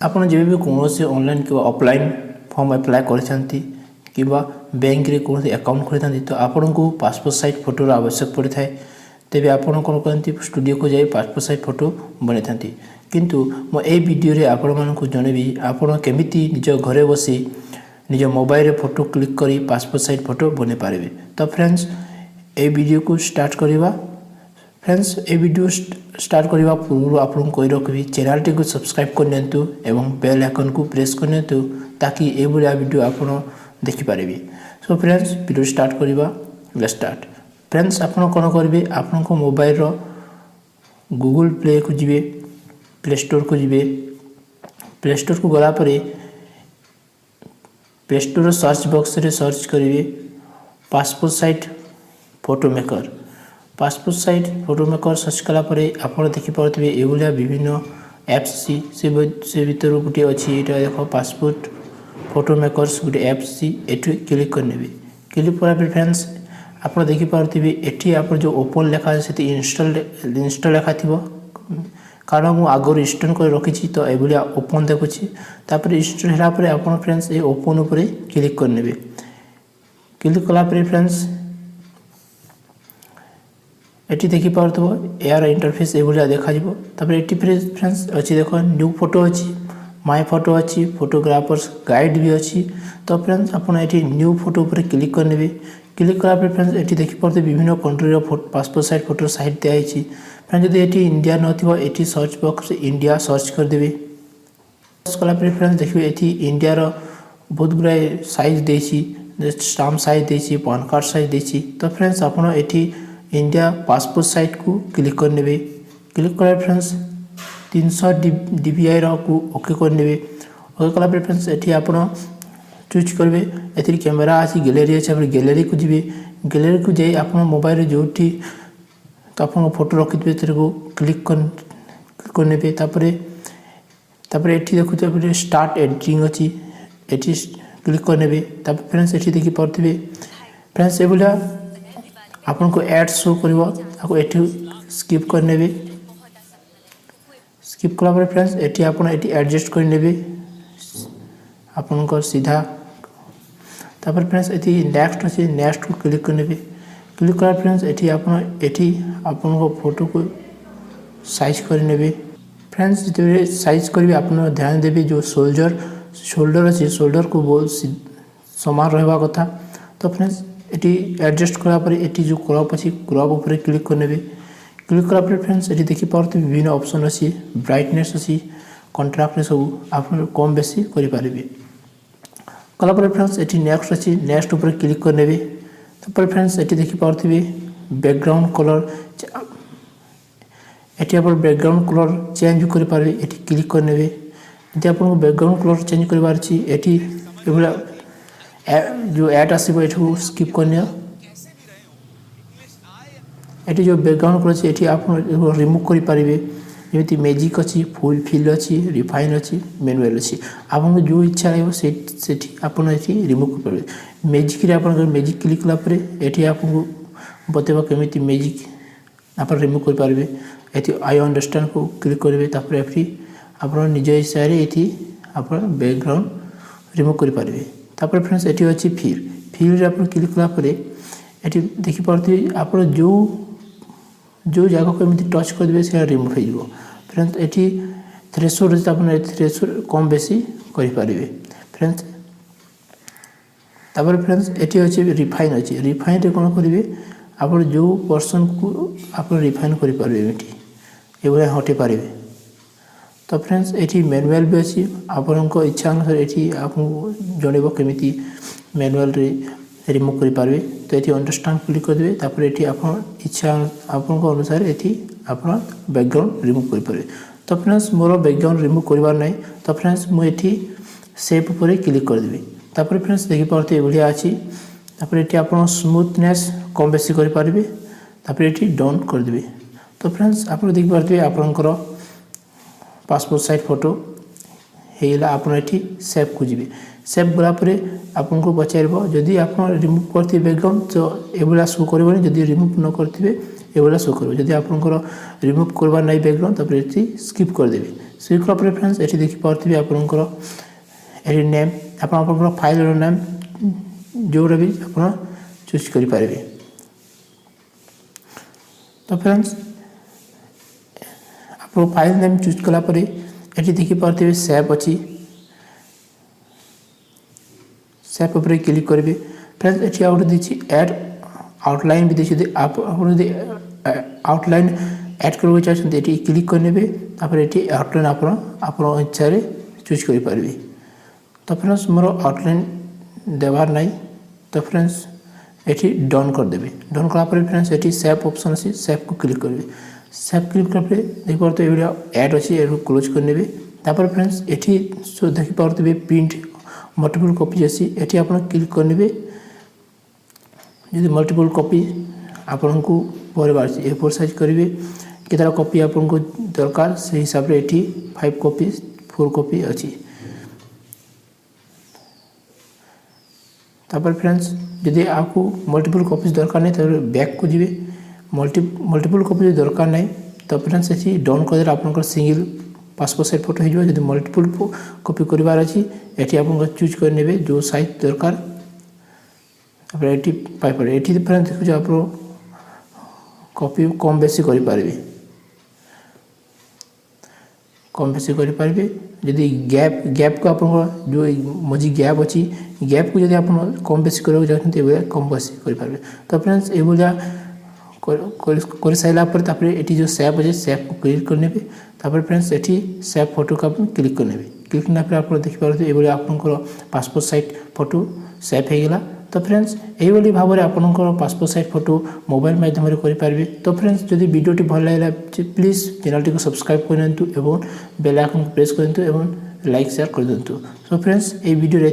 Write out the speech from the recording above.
ଆପଣ ଯେବେ ବି କୌଣସି ଅନଲାଇନ୍ କିମ୍ବା ଅଫଲାଇନ୍ ଫର୍ମ ଆପ୍ଲାଏ କରିଛନ୍ତି କିମ୍ବା ବ୍ୟାଙ୍କରେ କୌଣସି ଆକାଉଣ୍ଟ ଖୋଲିଥାନ୍ତି ତ ଆପଣଙ୍କୁ ପାସପୋର୍ଟ ସାଇଜ୍ ଫଟୋର ଆବଶ୍ୟକ ପଡ଼ିଥାଏ। ତେବେ ଆପଣ କ'ଣ କରନ୍ତି, ଷ୍ଟୁଡ଼ିଓକୁ ଯାଇ ପାସପୋର୍ଟ ସାଇଜ୍ ଫଟୋ ବନେଇଥାନ୍ତି। କିନ୍ତୁ ମୁଁ ଏହି ଭିଡ଼ିଓରେ ଆପଣମାନଙ୍କୁ ଜଣେଇବି ଆପଣ କେମିତି ନିଜ ଘରେ ବସି ନିଜ ମୋବାଇଲରେ ଫଟୋ କ୍ଲିକ୍ କରି ପାସପୋର୍ଟ ସାଇଜ୍ ଫଟୋ ବନେଇ ପାରିବେ। ତ ଫ୍ରେଣ୍ଡସ୍ এই ভিডিওକୁ ଷ୍ଟାର୍ଟ କରିବା। फ्रेंड्स ये वीडियो स्टार्ट करने पूर्व आपको कही रखी चैनल को सब्सक्राइब करनी और बेल आइकन को प्रेस करनी ताकि ये भाया वीडियो आप देखिपारे। सो फ्रेंड्स वीडियो स्टार्ट करवा स्टार्ट। फ्रेंड्स आप कौन करेंगे, आपण मोबाइल गूगल प्ले को जी प्ले स्टोर को जी प्ले स्टोर को गलापर प्ले स्टोर सर्च बॉक्स रे सर्च करेंगे passport size photo maker. Passport size photo maker search कलापर आप देखिपे ये भाया विभिन्न एप्स से भर गोटे अच्छी यहाँ देख पासपोर्ट फोटो मेकर्स गोटे एप्स ये क्लिक करने। क्लिक कलापर फ्रेंड्स आप देखिपे ये आप जो ओपन लेखा से इंस्टॉल लेखा थी कारण मुझे आगर इंस्टॉल कर रखी तो ये ओपन देखुची इंस्टॉल होगापर आप फ्रेंड्स ये ओपन उपर क्लिक करने। क्लिक कलापर फ्रेंड्स ये देखिपे यार इंटरफेस ये भाया देखा ये फ्रेंड्स अच्छी देख न्यू फोटो अच्छी माय फोटो अच्छी फोटोग्राफर्स गाइड भी अच्छी। तो फ्रेंड्स आपड़ ये न्यू फोटो पर क्लिक करने। क्लिक कलापर फ्रेंड्स ये देखिपे विभिन्न country passport size photo site दिखाई। फ्रेंड्स जब ये इंडिया नए सर्च बॉक्स इंडिया सर्च करदे। सर्च कलापर फ्रेंड्स देखिए ये इंडियार बहुत गुड़ाए साइज देसी स्टाम्प साइज देसी पैन कार्ड साइज देसी। तो फ्रेंड्स आपड़ ये इंडिया पासपोर्ट साइट को क्लिक करने। क्लिक कला फ्रेंड्स 300 DPI को ओके करने। ओके कलापर फ्रेंड्स ये आप चूज करेंगे ये कैमेरा अच्छी गैलरी अच्छे आप गैलरी को जी गैलरी को जाए आप मोबाइल जो तो आप फोटो रखिथे को क्लिक करने। ये देखुए स्टार्ट एडिटिंग अच्छी ये क्लिक करने। फ्रेंड्स ये देखिपे फ्रेंड्स ये भाया आपन को एड शो कर स्किप करने। स्किप कलापर फ्रेंड्स ये आप एडजस्ट करने आपन सीधा। फ्रेंड्स ये नेक्स्ट अच्छे नेक्स्ट को क्लिक करने। क्लिक कला फ्रेंड्स ये आपन फोटो को साइज करने। फ्रेंड्स जो साइज करेंगे आप ध्यान देवे जो शोल्डर अच्छे शोल्डर को बहुत समान रहा कथा। तो फ्रेंड्स ये एडजस्ट कलापर ये जो क्रॉप अच्छी क्रॉप उपर क्लिक करने। क्लिक कलापर फ्रेंड्स ये देखिपे विभिन्न ऑप्शन अच्छी ब्राइटनेस अच्छी कंट्रास्ट सब आप कम बेसी करें। कलापर फ्रेंड्स ये नेक्स्ट अच्छी नेक्स्ट उपर क्लिक करने। फ्रेंड्स ये देखिपे बैकग्राउंड कलर ये आप बैकग्राउंड कलर चेंज करें ये क्लिक करने। यदि आप बैकग्राउंड कलर चेंज करार ये भाया जो एड आसो ये स्किप करने। ये जो बैकग्राउंड कलर अच्छे ये आप रिमूव करेंगे जमी मैजिक अच्छी फुल फिल अच्छी रिफाइन अच्छी मैनुअल अच्छी आपको जो इच्छा रही से आप रिमूव करेंगे। मैजिक आप मैजिक क्लिक कलापर ये आपको बतेबा केमी मैजिक आप रिमूव करेंगे। ये आई अंडरस्टैंड को क्लिक करेंगे आप निज हिसाब से आप बैकग्राउंड रिमूव करेंगे। फ्रेंड्स ये अच्छी फिल आप क्लिक कलापर ये देखिपे आप जो जगह को एमती टच करेंगे से रिमूव हो। फ्रेंड्स ये थ्रेशोल्ड आप थ्रेशोल्ड कम बेसी करेंगे। फ्रेंड्स फ्रेंड्स ये अच्छे रिफाइन अच्छी रिफाइन रे कौन करेंगे आप जो पर्सन को आप रिफाइन करेंगे ये भाया हटे पारे। तो फ्रेंड्स ये मैनुअल भी अच्छी आपको इच्छा अनुसार ये आपको जनइब केमी मैनुअल रिमूव करेंगे। तो ये अंडरस्टैंड क्लिक करदे ये आप इच्छा आपको अनुसार ये आप बैकग्राउंड रिमूव करेंगे। तो फ्रेंड्स मोर बैकग्राउंड रिमूव करवार ना। तो फ्रेंड्स मुझे सेप पर क्लिक करदेवी। फ्रेंड्स देखिपे ये भाया अच्छी ये आप स्मूथनेस कम बेसी करेंगे। ये डन करदेवी। तो फ्रेंड्स आप देखिपे आपंकर पासपोर्ट साइज फोटो होगा आप सेव को जी सेव गलापर आपको पचार जदि आप रिमूव करते बैकग्राउंड तो ये भाया शो कर जदि रिमूव न करते ये भाया शो कर। जदि आप रिमूव करवार ना बैकग्राउंड ये स्किप करदेवी। स्विच कला पर फ्रेंड्स एठी देखि पारथिबे आपनकर एठी नेम आपनकर फाइल रो नेम जोरा भी आपन चूज करि पारबे। तो फ्रेंड्स आप फाइल नेम चूज कला पर एठी देखि पारथिबे सेव अछि सेव पर क्लिक करिवे। फ्रेंड्स एठी आउट दिछि ऐड आउटलाइन भी दिछि आप यदि आउटलाइन ऐड करबो चाहछन्ते एठी क्लिक करनेबे तापर एठी आउटलाइन आपन इच्छा रे चूज करि पारबे। तो फ्रेंड्स मोर आउटलाइन देबार नै तो फ्रेंड्स एठी डन कर देबे। डन कला पर फ्रेंड्स एठी सेव ऑप्शन अछि सेव को क्लिक करबे। सेव क्लिक कला पर देखि पारतो ए वीडियो ऐड अछि एरो क्लोज करनेबे। तापर फ्रेंड्स एठी सो देखि पारतो प्रिंट मल्टीपल कॉपी अछि एठी आपन क्लिक करनेबे। यदि मल्टीपल कॉपी आपन को पर बार A4 साइज करिवे केतरा कॉपी आपन को दरकार से हिसाब रे एठी 5 कॉपी 4 कॉपी अछि। तापर फ्रेंड्स यदि आपको मल्टीपल कॉपीज दरकार नहीं तो बैक को जीवे मल्टीपल कॉपी दरकार नहीं तो फ्रेंड्स एठी डाउन कर दे आपन सिंगल पासपोर्ट साइज फोटो हो जो मल्टीपल कॉपी करिवार अछि एठी आपन चूज कर नेबे जो साइज दरकार तापर एठी पाइपर एठी फ्रेंड्स देखो आप कॉपी कम बेसी करि पारबे कम बेसी करि पारबे। यदि गैप को आपन जो मजी गैप अछि गैप को यदि आपन कम बेसी करबो चाहते ए कम बेसी करि पारबे। तो फ्रेंड्स ए बोला कर साइला पर तापर एठी जो सेव अछि सेव को क्लिक कर नेबे। तापर फ्रेंड्स एठी सेव फोटो को आपन क्लिक कर नेबे। क्लिक करना पर आपन देखि पारबे ए बोला आपन पासपोर्ट साइज फोटो सेव हे गेला। तो फ्रेंड्स एही बोली भाबरे आपनकर पासपोर्ट साइज फोटो मोबाइल माध्यम रे करि पारबे। तो फ्रेंड्स जदि वीडियोटी भल लागला प्लीज चैनल टी को सब्सक्राइब करनतु एवं बेल आइकन को प्रेस करनतु एवं लाइक शेयर कर दंतु। सो फ्रेंड्स ए वीडियो रे